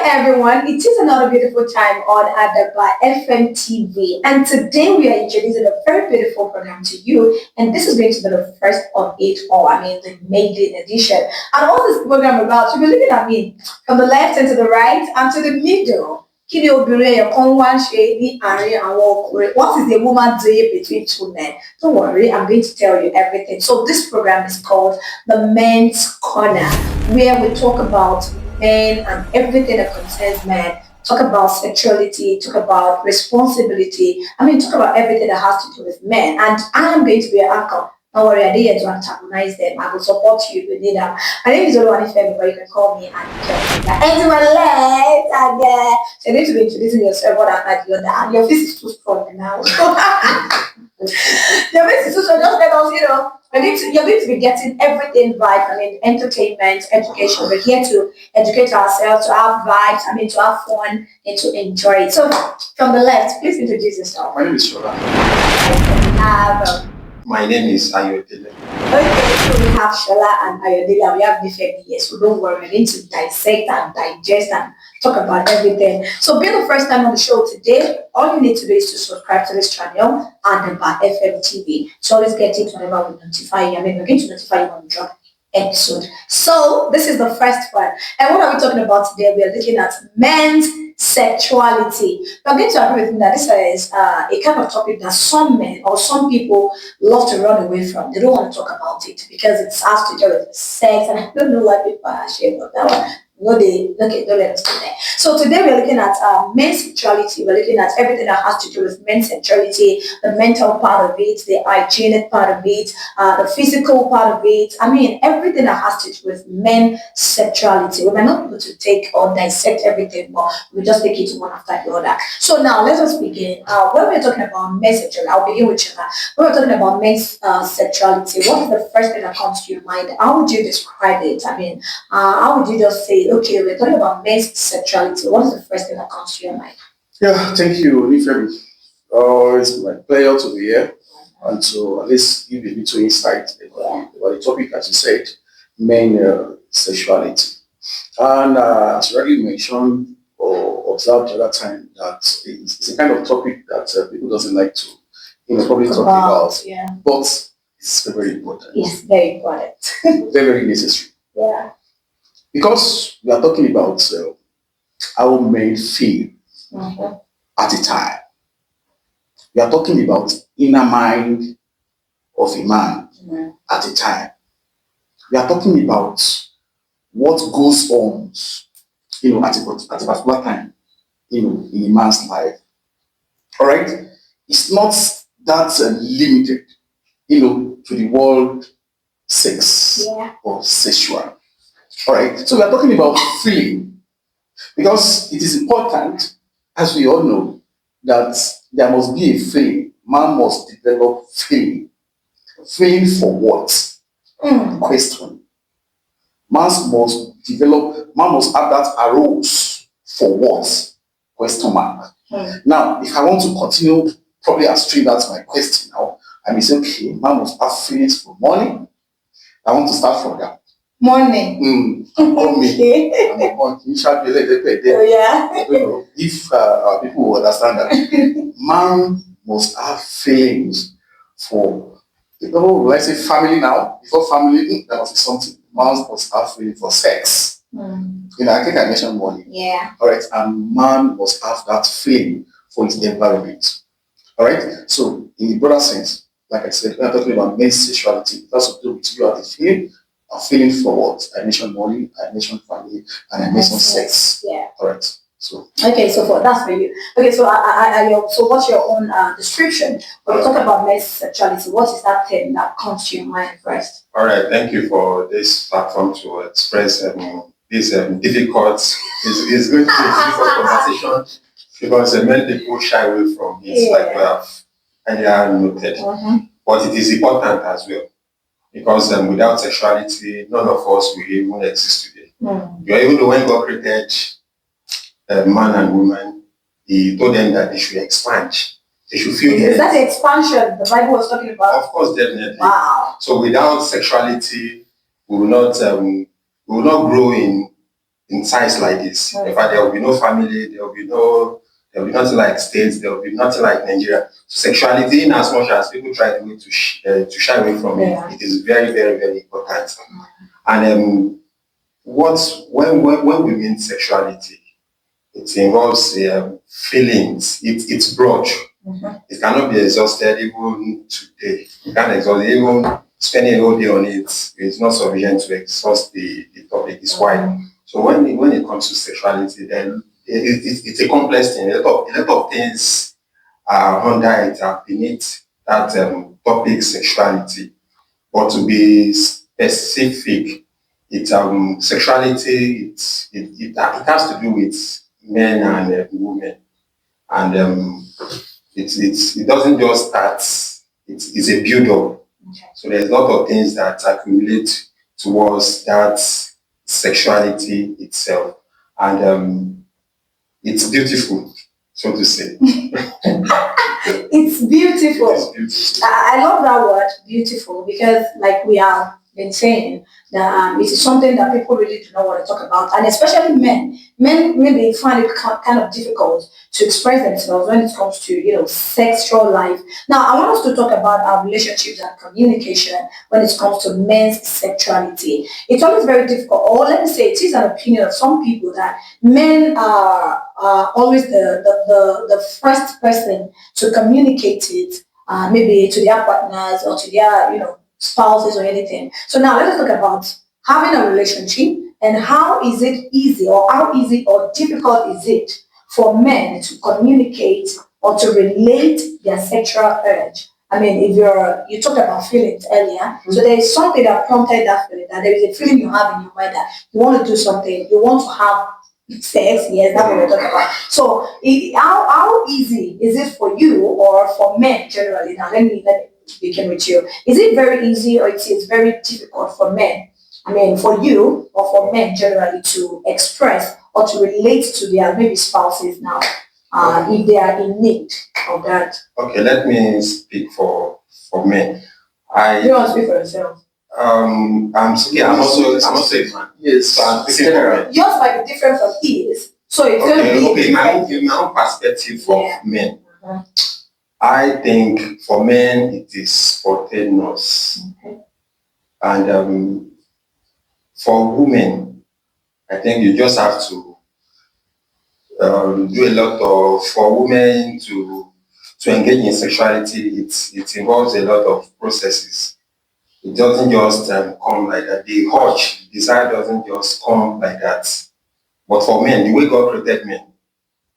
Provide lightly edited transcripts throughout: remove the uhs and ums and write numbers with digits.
everyone, it is another beautiful time on Adaba FM TV, and today we are introducing a very beautiful program to you, and this is going to be the first of it all. I mean, the maiden edition. And what is this program about? You'll be looking at me from the left and to the right and to the middle. What is a woman doing between two men? Don't worry, I'm going to tell you everything. So this program is called the Men's Corner, where we talk about men and everything that concerns men. Talk about sexuality, talk about responsibility. I mean, talk about everything that has to do with men. And I am going to be an anchor. Don't worry, I didn't to antagonize them. I will support you if you need them. My name is Oluwani Femi, but you can call me and to my left, and so you need to be introducing yourself one after the other. Your face is too strong now. Your face is too strong. Just let us, you're going to be getting everything right. I mean, entertainment, education. We're here to educate ourselves, to have vibes, to have fun, and to enjoy it. So, from the left, please introduce yourself. My name is Shola. My name is Ayodele. Okay, so we have Shola and Ayodele, we have different here, so don't worry, we're going to dissect and digest and talk about everything. So, being the first time on the show today, all you need to do is to subscribe to this channel, Adaba FM TV. So always get it whenever we notify you. I mean, we're going to notify you when we drop episode. So this is the first one. And what are we talking about today? We are looking at men's sexuality. I'm going to agree with me that this is a kind of topic that some men or some people love to run away from. They don't want to talk about it because it has to do with sex, and I don't know why people are ashamed of that one. No, don't let us go there. So today we're looking at men's sexuality. We're looking at everything that has to do with men's sexuality, the mental part of it, the hygienic part of it, the physical part of it. I mean, everything that has to do with men's sexuality. We might not be able to take or dissect everything, but we'll just take it one after the other. So now let us begin. When we're talking about men's sexuality, I'll begin with Chima. When we're talking about men's sexuality, what is the first thing that comes to your mind? How would you describe it? I mean, how would you just say, okay, we're talking about men's sexuality. What is the first thing that comes to your mind? Yeah, thank you, Nifemi. It's my pleasure to be here and to at least give a little insight about the topic, as you said, men sexuality. And as you already mentioned or observed the other time, that it's a kind of topic that people doesn't like to, probably talk about. Yeah. But it's very important. Yes, very important. Very, very necessary. Yeah. Because we are talking about how men feel at a time. We are talking about inner mind of a man at a time. We are talking about what goes on, at a particular time, in a man's life. All right? It's not that limited, to the word sex or sexual. All right, so we are talking about feeling, because it is important, as we all know, that there must be a feeling. Man must develop feeling. Feeling for what? Question. Man must have that arouse for what? Question mark. Now, if I want to continue, probably astray, that's my question now. I may say, okay, man must have feelings for money. I want to start from that. Morning. Okay. If people will understand that man must have feelings for, will I say family now? Before family, there must be something. Man must have feelings for sex. I think I mentioned money. Yeah. All right. And man must have that feeling for his environment. All right. So, in the broader sense, like I said, we're talking about men's sexuality. That's what to do with you have the feeling. A feeling for what? I mentioned money, I mentioned family, and I mentioned sex. Yeah. Correct. So. Okay, so that's for you. Okay, so so what's your own description? When we talk about men's sexuality, what is that thing that comes to your mind first? All right, thank you for this platform to express this difficult. It's going to be a difficult conversation because many people shy away from it, like we have earlier noted. But it is important as well. Because without sexuality, none of us will even exist today. Even though when God created man and woman, He told them that they should expand. They should feel. Is that the expansion the Bible was talking about? Of course, definitely. Wow. So without sexuality, we will not grow in in size like this. In fact, there will be no family, there will be nothing like states, there will be nothing like Nigeria. So sexuality, in as much as people try to shy away from it, it is very, very, very important. And when we mean sexuality, it involves feelings. It's broad. It cannot be exhausted even today. You can't exhaust it. Even spending a whole day on it is not sufficient to exhaust the topic. It's wide. So when it comes to sexuality, then it's a complex thing. A lot of things are under it, are beneath that topic, sexuality. But to be specific, sexuality. It has to do with men and women, and it doesn't just start. It's a build up. So there's a lot of things that accumulate towards that sexuality itself, and it's beautiful, so to say. It's beautiful. It's beautiful. I love that word, beautiful, because like we have been saying, that it is something that people really do not want to talk about, and especially men. Men maybe find it kind of difficult to express themselves when it comes to sexual life. Now, I want us to talk about our relationships and communication when it comes to men's sexuality. It's always very difficult, or let me say, it is an opinion of some people that men are always the first person to communicate it, maybe to their partners or to their spouses or anything. So now let us talk about having a relationship and how is it easy or how easy or difficult is it for men to communicate or to relate their sexual urge. I mean, if you talked about feelings earlier, so there is something that prompted that feeling, that there is a feeling you have in your mind that you want to do something, you want to have sex, yes, that's what we're talking about. So how easy is it for you or for men generally? Now let me begin with you. Is it very easy or it is very difficult for men? I mean, for you or for men generally to express or to relate to their maybe spouses now, if they are in need of that? Okay, let me speak for men. You want to speak for yourself? I'm also a man. Yes, So I'm speaking for men. Yours might be different from his, so it's going to be in my own perspective of men. I think for men it is spontaneous, and for women, I think you just have to do a lot of, for women to engage in sexuality. It involves a lot of processes. It doesn't just come like that. The urge, desire doesn't just come like that. But for men, the way God created men,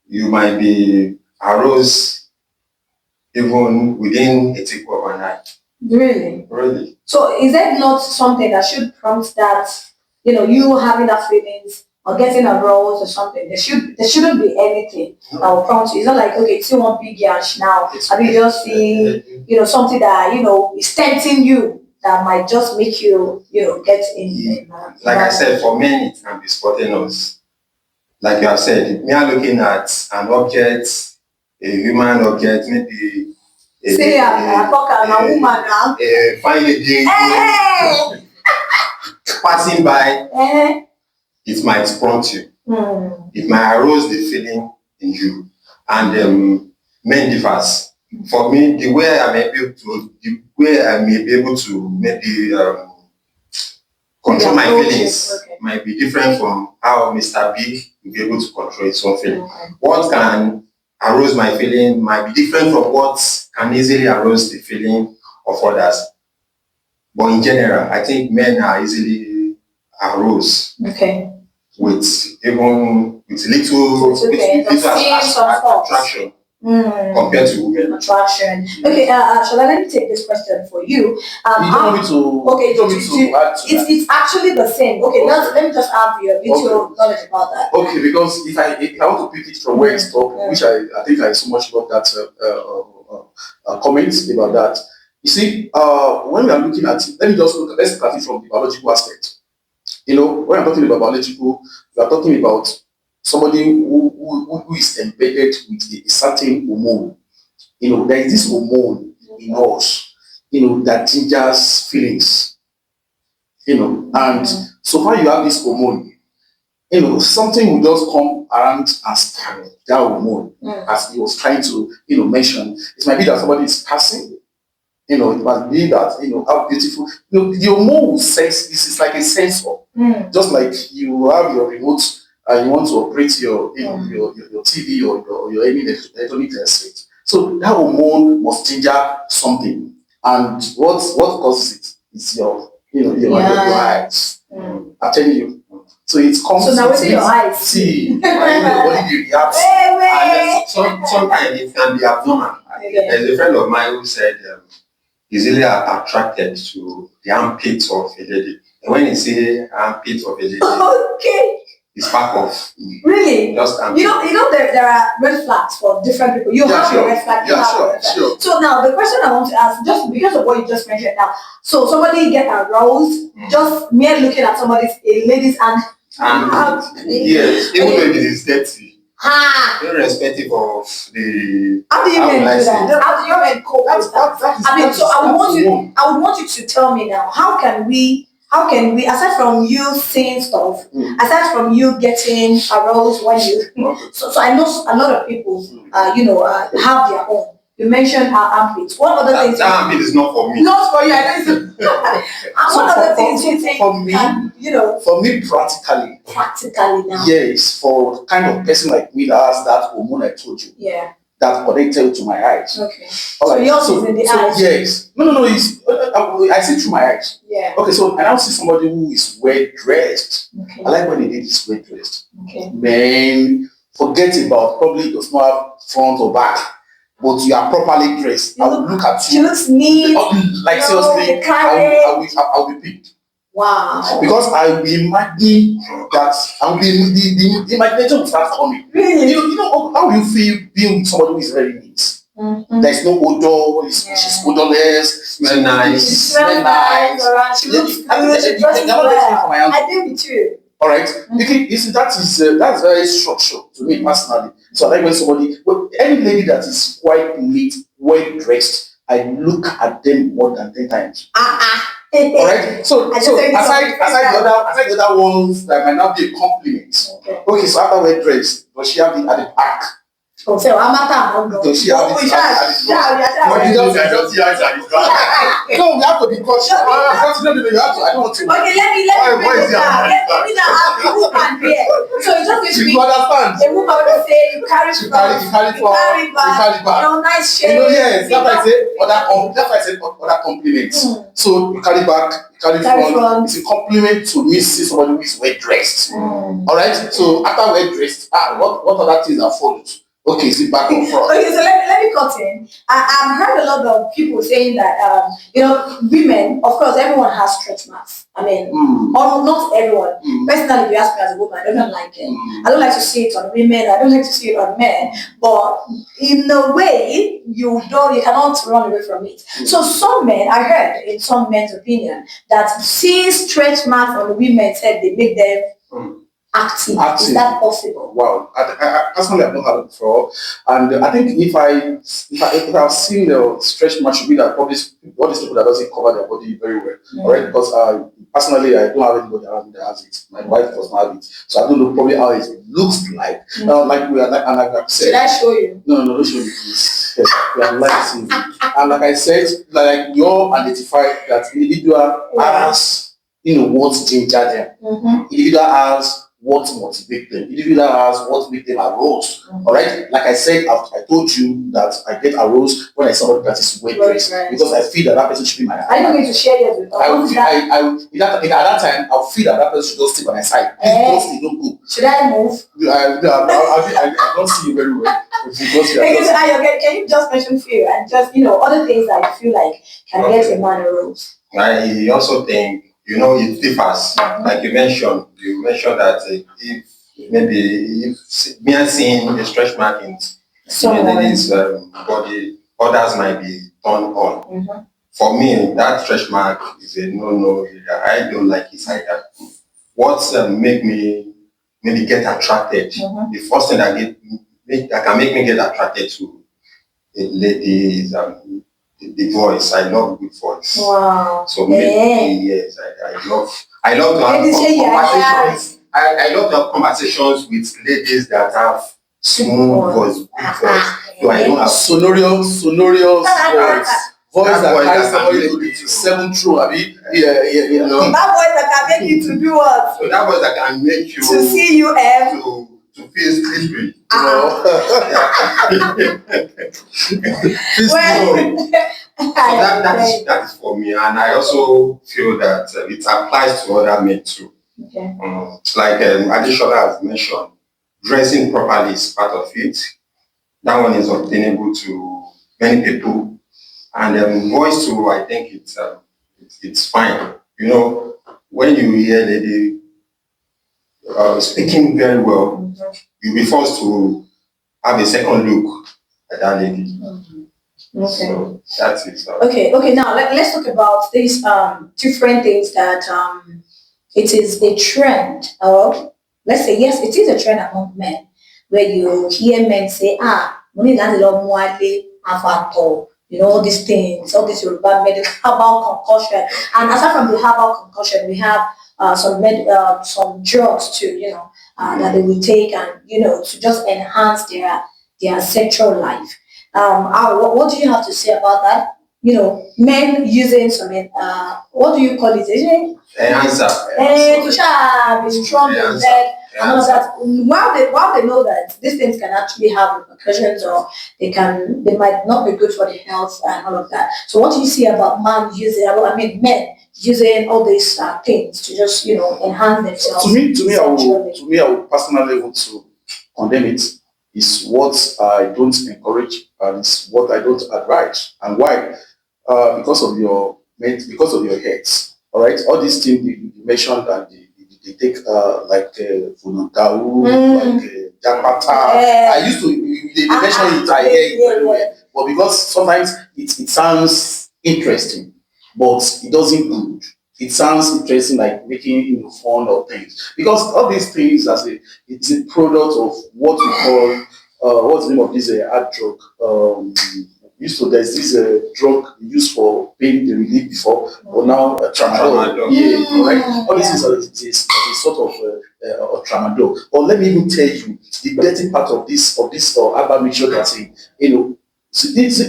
you might be aroused even within a tick of an eye. Really? Really. So is that not something that should prompt that, you having that feelings or getting aroused or something? There shouldn't be anything that will prompt you. It's not like, okay, you see one big yash now, and you just see, something that, is tempting you that might just make you, get in. Like I said, for men, it can be spontaneous. Like you have said, me are looking at an object, a human object, maybe a woman now. Fine lady passing by, it might prompt you. It might arouse the feeling in you. And men differs. For me, the way I may be able to maybe control my feelings might be different from how Mr. B will be able to control his own feeling. What can arouse my feeling might be different from what can easily arouse the feeling of others. But in general, I think men are easily aroused. With little attraction compared to women. Attraction. Okay, Shola, let me take this question for you. It's actually the same. Okay, let me just have your little knowledge about that. Okay, because if I want to pick it from where it stopped, which I think I so much love that comments about that. You see, when we are looking at it, let's look at it from the biological aspect. When I'm talking about biological, we are talking about somebody who is embedded with a certain hormone. There is this hormone in us, that gingers feelings. And so far you have this hormone, something will just come around and stab that hormone as he was trying to, mention. It might be that somebody is passing. It must be that, how beautiful. The hormone will sense, this is like a sensor. Just like you have your remote and you want to operate your, your TV or your any electronic circuit. So that hormone must trigger something. And what causes it is your eyes. I'm telling you. So it comes. So now what's your eyes? See, what did you react? And sometimes it can be abnormal. There's a friend of mine who said he's really attracted to the armpits of a lady. And when you say armpits of a lady, okay, it's part of really. Just there are red flags for different people. You have your red flag. Sure. So now the question I want to ask, just because of what you just mentioned now, so somebody get aroused just mere looking at a lady's hand. Yes, even though it is dirty. Irrespective of the. How do you men do that? How do you men cope with that? I mean, so I would want you to tell me now. How can we, aside from you saying stuff, aside from you getting aroused when you, so I know a lot of people, have their own. You mentioned our armpits. What other things? That armpit is not for me. Not for you. I know. What other things you think? For me, for me, practically. Practically now. Yes, for kind of person like me that has that hormone I told you. Yeah. That connected to my eyes. Okay. So yours is in the eyes. Yes. No. I see through my eyes. Yeah. Okay, so I now see somebody who is well dressed. Okay. I like when they did this well dressed. Okay. Man, forget about probably does not have front or back, but you are properly dressed. I will look at you. She looks neat. Like seriously, I'll be picked. Wow. Because I will imagine that the imagination will start coming. Really? You know how you feel being with somebody who is very neat. There's no odor, she's odorless, smell nice. She smells nice. She looks good. She dresses well. I think with you. All right. You see, that's very structured to me personally. So I like when any lady that is quite neat, well dressed, I look at them more than 10 times. All right. So aside the other ones that might not be a compliment. Okay. So after well dressed, does she have it at the back? So I'm not. Does she have it at the front? No, we have to be cautious. No, you have to. I don't want to. Okay, let me break it down. Let me now have the woman here. So it just you understand. The woman will say you carry back. Nice shape. Yes, that's why I said other compliments. So you carry back, you carry front. It's a compliment to me see somebody who is well dressed. All right. So after well dressed, what other things are followed? Okay, sit back on front. Okay, so let me cut in. I've heard a lot of people saying that, women, of course, everyone has stretch marks. I mean, or not everyone. Personally, if you ask me as a woman, I don't like it. I don't like to see it on women. I don't like to see it on men. But in a way, you cannot run away from it. So some men, I heard in some men's opinion, that seeing stretch marks on women said they make them active. Is that possible? Wow. I personally have not heard it before. And I think if I've seen the stretch mark, should be that probably all these people that doesn't cover their body very well. All right, because personally I don't have anybody around me that has it. My wife does not have it. So I don't know probably how it looks like. Like I said. Should I show you? No, don't show me please. Yes, we are live TV. And like I said, like you all identify that individual has what ginger them. Individual has what motivates them. Individual has what makes them aroused. All right. Like I said, I told you that I get aroused when I see somebody that is well dressed because I feel that person should be my. Are you going to share yours with us? At that time, I'll feel that person should just stay by my side. Please don't go. Should I move? I don't see you very well. Can you just mention few and just other things that you feel like can get a man aroused? I also think it differs. Like you mentioned that if me and seeing a stretch mark in lady's body, others might be turned on. For me, that stretch mark is a no. I don't like it either. What make me maybe get attracted? The first thing that can make me get attracted to a lady is the voice. I love good voice. Wow. So maybe, yes, I love to have conversations I love to have conversations with ladies that have smooth voice, good voice. So I don't have sonorous voice. Voice that carries somebody to the seventh row, abi? Yeah. That voice that can make you to do what? So that voice that can make you to see you to feel sleepy. So that is for me, and I also feel that it applies to other men too. Okay. Like Adishola has mentioned, dressing properly is part of it. That one is obtainable to many people, and voice too. I think it's fine. You know, when you hear lady speaking very well, you'll be forced to have a second look at that lady. Okay. So that's it. Okay. Now let's talk about these different things that it is a trend, or let's say yes, it is a trend among men, where you hear men say, money that's a lot more afato. You know, all these things, all these Yoruba medical herbal concoction, and aside from the herbal concoction, we have some drugs too. You know, that they will take, and to just enhance their sexual life. What do you have to say about that? Men using some what do you call it? Isn't Answer. to be strong in bed and all of that. While they know that these things can actually have repercussions, or they might not be good for the health and all of that. So what do you see about men using all these things to just enhance themselves? To me, I would personally want to condemn it. Is what I don't encourage, and it's what I don't advise. And why? Because of your heads. All right, all these things you mentioned that they take like Funantau, like Japata. I used to they mention it. I hear it very well, but because sometimes it sounds interesting, but it doesn't good. It sounds interesting, like making fun of things, because all these things it's a product of what we call what's the name of this hard drug. There's this drug used for pain relief before, but now tramadol. Yeah, correct. All this is a sort of tramadol. But let me even tell you the dirty part of this herbal mixture that's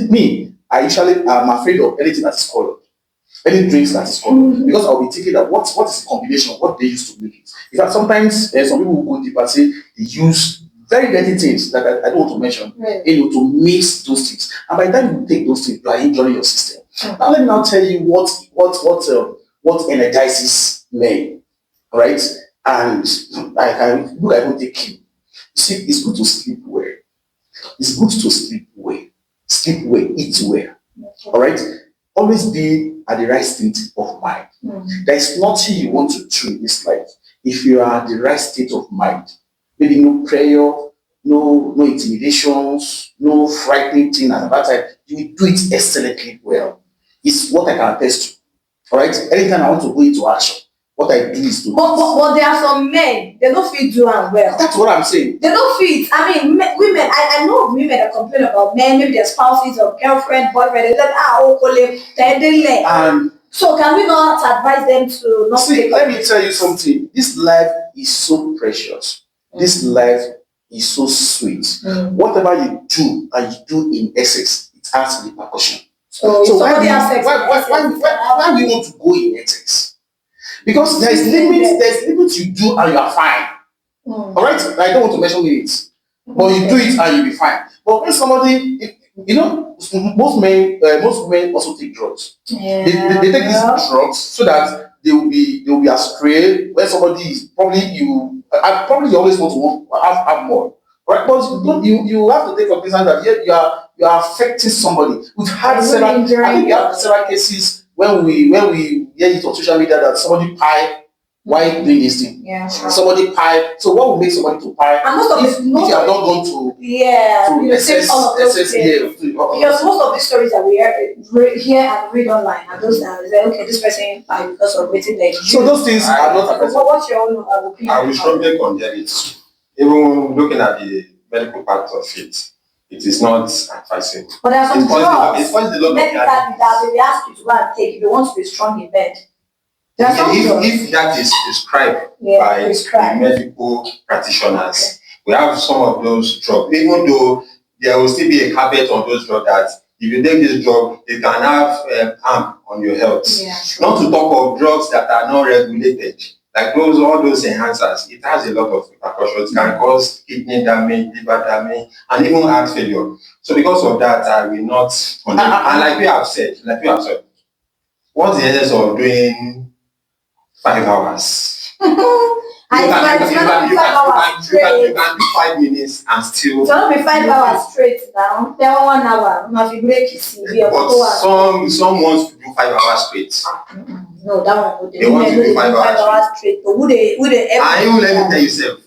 me. I usually am afraid of anything that is colored. Any drinks that is colored, because I'll be thinking that what is the combination, what they used to make it. In fact, sometimes some people will go deep and say they use very dirty things that I don't want to mention, to mix those things. And by the time you take those things, you are injuring your system. Now let me now tell you what energizes men, right? And I can take you. See, it's good to sleep well. It's good to sleep well. Sleep well, eat well. All right. Always be at the right state of mind. There is nothing you want to do in this life if you are at the right state of mind. Maybe no prayer, no intimidations, no frightening thing at that time. You will do it excellently well. It's what I can attest to. All right. Anytime I want to go into action, what I do is to. But there are some men, they don't feel do well. That's what I'm saying. They don't fit. I mean, women. I know of women that complain about men, maybe their spouses or girlfriend, boyfriend. They say, so can we not advise them to not? See, let me tell you something. This life is so precious. This life is so sweet. Whatever you do and you do in excess, it has repercussion. So why we want to go in excess? Because there's limits you do and you are fine. All right? I don't want to mention limits, but you do it and you'll be fine. But when somebody, most women also take drugs. Yeah. They take these drugs so that they will be astray. When somebody is probably you always want to have more. Right? But you have to take cognizance that you are affecting somebody. We've had several cases when we hear it on social media that somebody pie while doing this thing. Yeah. Somebody pie. So what will make somebody to pie? And most of if you have not gone to excess, because most of the stories that we hear and read online are those that say, okay, this person pie because of waiting there. So those things are not affected. What's your own opinion? I will strongly condemn it. Even looking at the medical part of it, it is not advisable. But there are some drugs medically that they ask you to go and take if you want to be strong in bed. There are some drugs. If that is prescribed Yeah, by prescribed. medical practitioners, we have some of those drugs, even though there will still be a caveat on those drugs that if you take this drug, it can have harm on your health. Yeah, sure. Not to talk of drugs that are not regulated, like all those enhancers. It has a lot of repercussions. It can cause kidney damage, liver damage, and even heart failure. So because of that, I will not condemn. And like we have said, what's the essence of doing 5 hours? You can do 5 minutes and still. It's not be 5 hours straight now. Then 1 hour. Must be break it. But some want to do 5 hours straight. No, that one. They want to do 5 hours straight. But would they? And even let me tell you, self,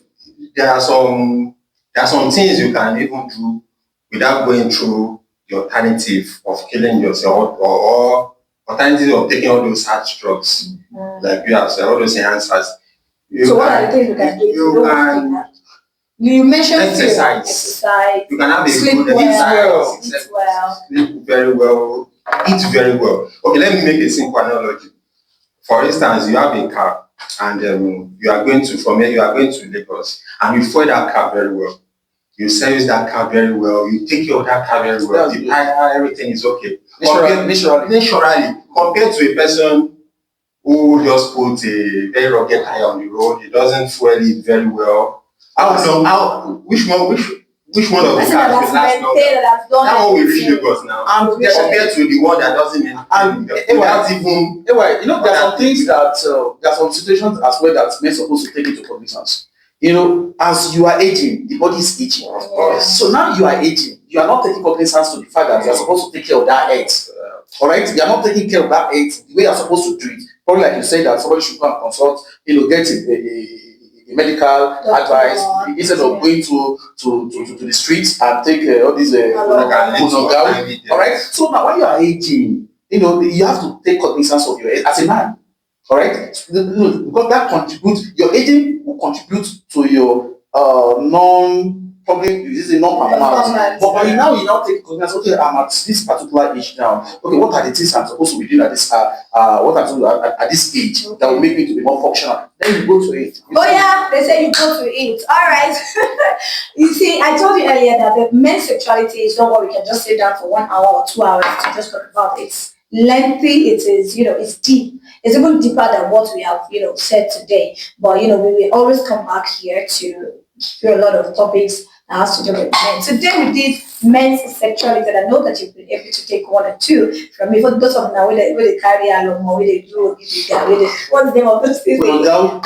there are some things you can even do without going through the alternative of killing yourself or alternative of taking all those hard drugs. Like you have said, all those enhancers. So what are the things you can do? You mentioned exercise. You can have a sleep good well, exercise. eat well. Sleep very well. Eat very well. Okay, let me make a simple analogy. For instance, you have a car and you are going to Lagos and you fuel that car very well. You service that car very well. You take care of that car very well. The tire, everything is okay. Naturally, compared to a person who just put a very rugged tire on the road, he doesn't fuel it very well. Which one of the cars will last longer? That one will reach Lagos now. Compared to the one that doesn't without even. Anyway, there are some things that there are some situations as well that men supposed to take into cognizance. As you are aging, the body is aging. Yeah. So now you are aging. You are not taking cognizance to the fact that you are supposed to take care of that health. All right, you are not taking care of that health the way you are supposed to do it. Probably like you said that somebody should go and consult, get a medical advice instead of going to the streets and take all these all right. So now when you are aging, you have to take cognizance of your health as a man. All right, because that contributes. Your aging will contribute to your non-performance. But you now take cognizance. Okay, I'm at this particular age now. Okay, what are the things I'm supposed to be doing at this at this age that will make me to be more functional? Then you go to it. They say you go to it. All right. You see, I told you earlier that the men's sexuality is not what we can just sit down for 1 hour or 2 hours to just talk about. It's lengthy. It is, it's deep. It's even deeper than what we have, said today. But we will always come back here to hear a lot of topics that has to do with men. Today we did men's sexuality, and I know that you've been able to take 1 or 2 from me. For those of now, where they carry along, or where they do, what's the name of those things? Podogao.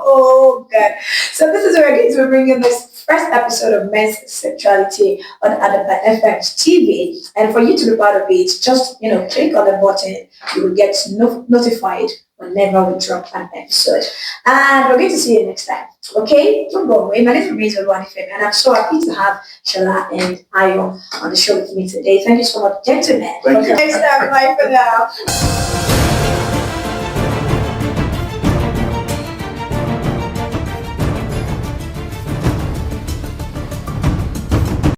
Oh, God. So this is where we're going to bring in this first episode of Men's Sexuality on Adaba FM TV. And for you to be part of it, just, click on the button. You will get notified whenever we drop an episode. And we're going to see you next time. Okay? Don't go away. My name is Maiden, and I'm so happy to have Shola and Ayo on the show with me today. Thank you so much, gentlemen. Thank you. Next time, bye for now.